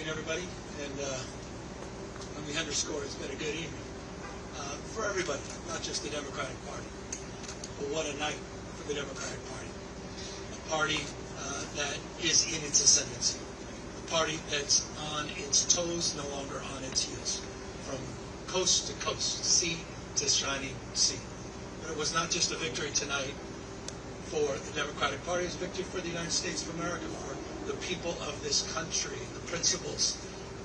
evening, everybody. And let me underscore, it's been a good evening for everybody, not just the Democratic Party. But what a night for the Democratic Party. A party that is in its ascendancy. A party that's on its toes, no longer on its heels. From coast to coast, sea to shining sea. But it was not just a victory tonight for the Democratic Party, it was a victory for the United States of America, for the people of this country, the principles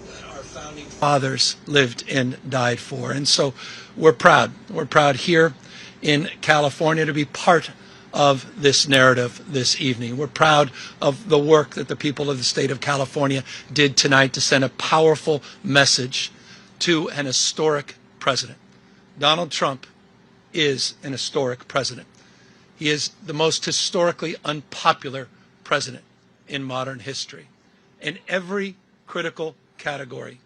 that our founding fathers lived and died for. And so we're proud. We're proud here in California to be part of this narrative this evening. We're proud of the work that the people of the state of California did tonight to send a powerful message to an historic president. Donald Trump is an historic president. He is the most historically unpopular president in modern history. In every critical category,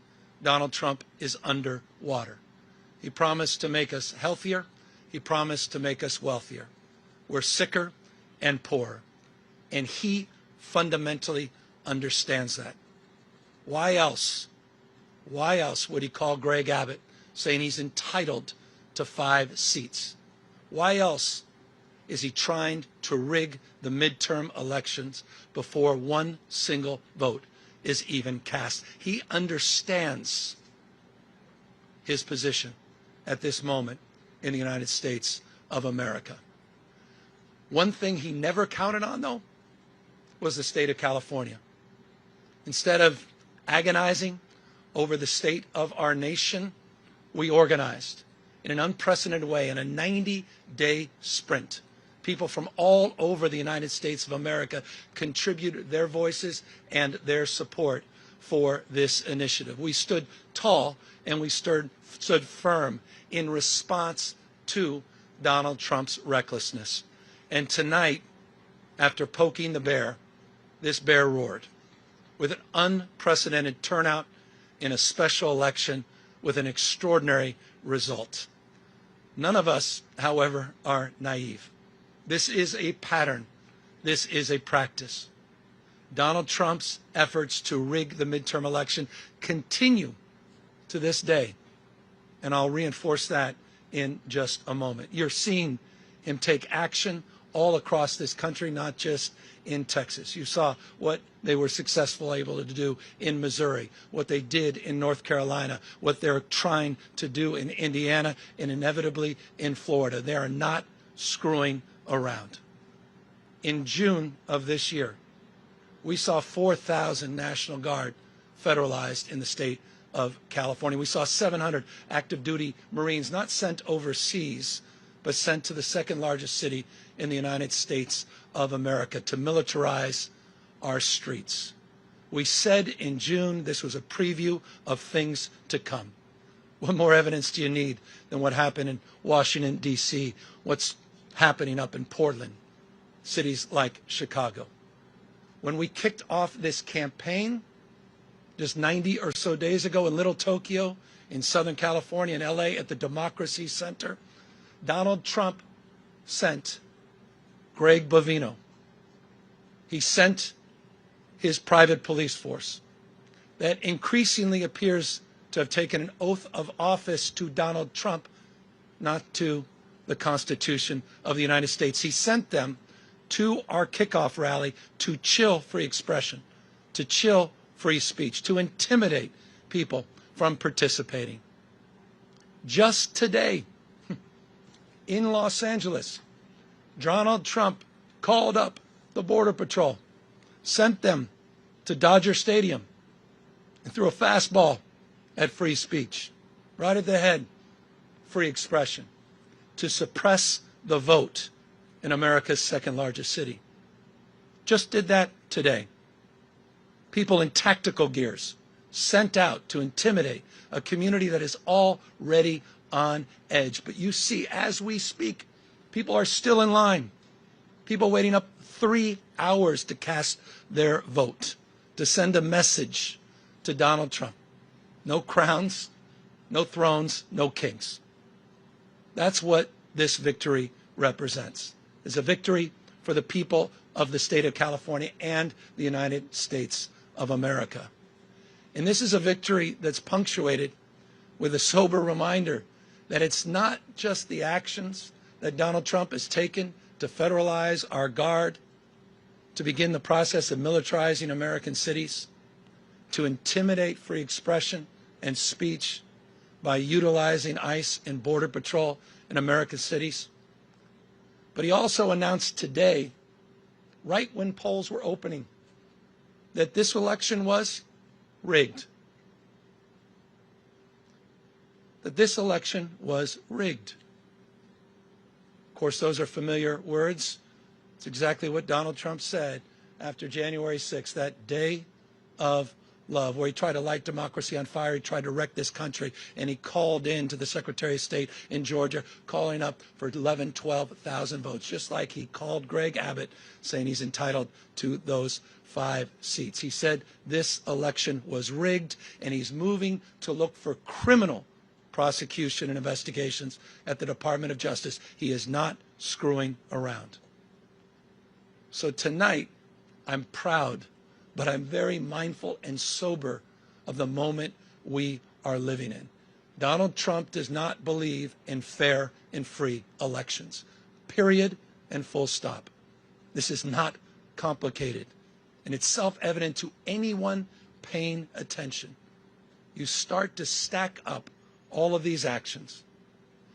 Donald Trump is underwater. He promised to make us healthier. He promised to make us wealthier. We're sicker and poorer. And he fundamentally understands that. Why else would he call Greg Abbott saying he's entitled to 5 seats? Why else is he trying to rig the midterm elections before one single vote is even cast? He understands his position at this moment in the United States of America. One thing he never counted on, though, was the state of California. Instead of agonizing over the state of our nation, we organized in an unprecedented way in a 90-day sprint. People from all over the United States of America contributed their voices and their support for this initiative. We stood tall and we stood firm in response to Donald Trump's recklessness. And tonight, after poking the bear, this bear roared with an unprecedented turnout in a special election with an extraordinary result. None of us, however, are naive. This is a pattern. This is a practice. Donald Trump's efforts to rig the midterm election continue to this day. And I'll reinforce that in just a moment. You're seeing him take action all across this country, not just in Texas. You saw what they were successfully able to do in Missouri, what they did in North Carolina, what they're trying to do in Indiana, and inevitably in Florida. They are not screwing around. In June of this year, we saw 4,000 National Guard federalized in the state of California. We saw 700 active duty Marines not sent overseas, but sent to the second largest city in the United States of America to militarize our streets. We said in June this was a preview of things to come. What more evidence do you need than what happened in Washington, D.C., what's happening up in Portland, cities like Chicago? When we kicked off this campaign just 90 or so days ago in Little Tokyo, in Southern California, in L.A., at the Democracy Center, Donald Trump sent Greg Bovino. He sent his private police force that increasingly appears to have taken an oath of office to Donald Trump, not to the Constitution of the United States. He sent them to our kickoff rally to chill free expression, to chill free speech, to intimidate people from participating. Just today, in Los Angeles, Donald Trump called up the Border Patrol, sent them to Dodger Stadium, and threw a fastball at free speech, right at the head, free expression, to suppress the vote in America's second largest city. Just did that today. People in tactical gears sent out to intimidate a community that is already on edge. But you see, as we speak, people are still in line. People waiting up 3 hours to cast their vote, to send a message to Donald Trump. No crowns, no thrones, no kings. That's what this victory represents. It's a victory for the people of the state of California and the United States of America. And this is a victory that's punctuated with a sober reminder that it's not just the actions that Donald Trump has taken to federalize our guard, to begin the process of militarizing American cities, to intimidate free expression and speech by utilizing ICE and Border Patrol in American cities. But he also announced today, right when polls were opening, that this election was rigged. That this election was rigged. Of course, those are familiar words. It's exactly what Donald Trump said after January 6th, that day of love, where he tried to light democracy on fire. He tried to wreck this country, and he called in to the Secretary of State in Georgia, calling up for 11,000, 12,000 votes, just like he called Greg Abbott, saying he's entitled to those 5 seats. He said this election was rigged, and he's moving to look for criminal prosecution and investigations at the Department of Justice. He is not screwing around. So tonight, I'm proud, but I'm very mindful and sober of the moment we are living in. Donald Trump does not believe in fair and free elections. Period and full stop. This is not complicated, and it's self-evident to anyone paying attention. You start to stack up all of these actions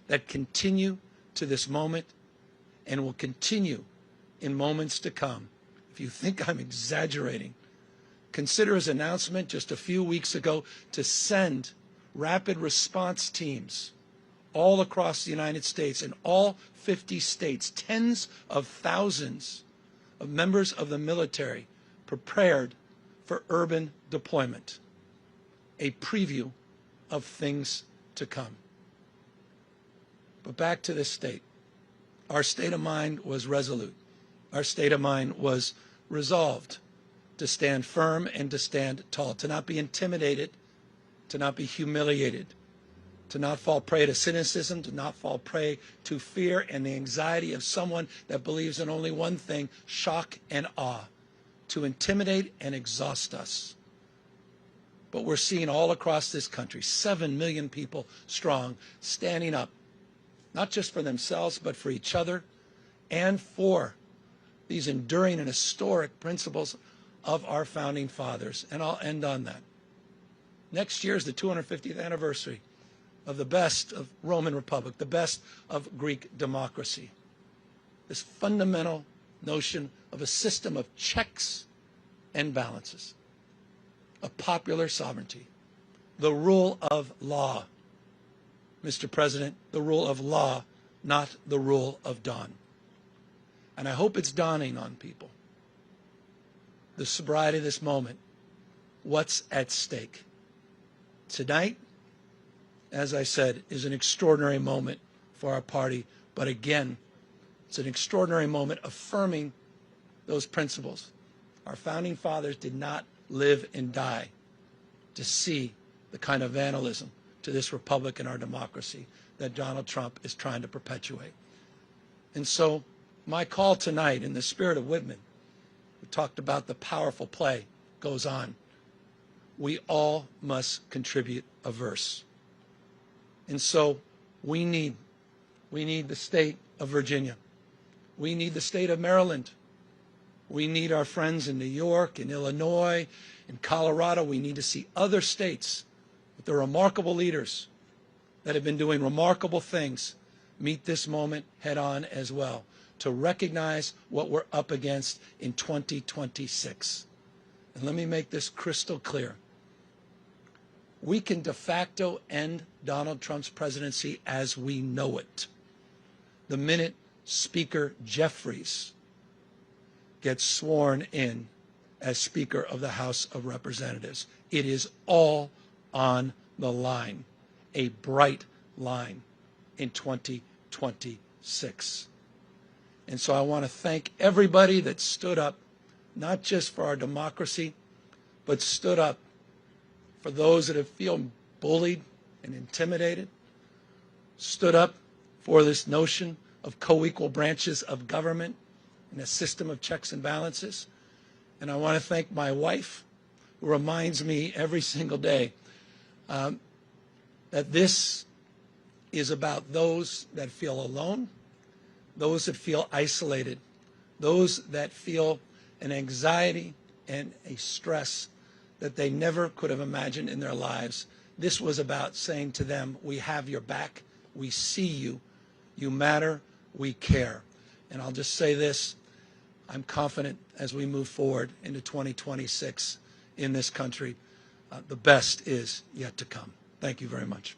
that continue to this moment and will continue in moments to come. If you think I'm exaggerating, consider his announcement just a few weeks ago to send rapid response teams all across the United States, in all 50 states, tens of thousands of members of the military prepared for urban deployment. A preview of things to come. But back to this state. Our state of mind was resolute. Our state of mind was resolved to stand firm and to stand tall, to not be intimidated, to not be humiliated, to not fall prey to cynicism, to not fall prey to fear and the anxiety of someone that believes in only one thing, shock and awe, to intimidate and exhaust us. But we're seeing all across this country, 7 million people strong, standing up, not just for themselves, but for each other and for these enduring and historic principles of our founding fathers. And I'll end on that. Next year is the 250th anniversary of the best of Roman Republic, the best of Greek democracy. This fundamental notion of a system of checks and balances, of popular sovereignty, the rule of law. Mr. President, the rule of law, not the rule of dawn. And I hope it's dawning on people, the sobriety of this moment, what's at stake. Tonight, as I said, is an extraordinary moment for our party, but again, it's an extraordinary moment affirming those principles. Our founding fathers did not live and die to see the kind of vandalism to this republic and our democracy that Donald Trump is trying to perpetuate. And so my call tonight, in the spirit of Whitman, who talked about the powerful play, goes on. We all must contribute a verse. And so we need the state of Virginia. We need the state of Maryland. We need our friends in New York, in Illinois, in Colorado. We need to see other states with their remarkable leaders that have been doing remarkable things meet this moment head on as well, to recognize what we're up against in 2026. And let me make this crystal clear. We can de facto end Donald Trump's presidency as we know it the minute Speaker Jeffries gets sworn in as Speaker of the House of Representatives. It is all on the line, a bright line in 2026. And so I want to thank everybody that stood up, not just for our democracy, but stood up for those that have feel bullied and intimidated, stood up for this notion of co-equal branches of government and a system of checks and balances. And I want to thank my wife reminds me every single day that this is about those that feel alone, those that feel isolated, those that feel an anxiety and a stress that they never could have imagined in their lives. This was about saying to them, we have your back, we see you, you matter, we care. And I'll just say this, I'm confident as we move forward into 2026 in this country, the best is yet to come. Thank you very much.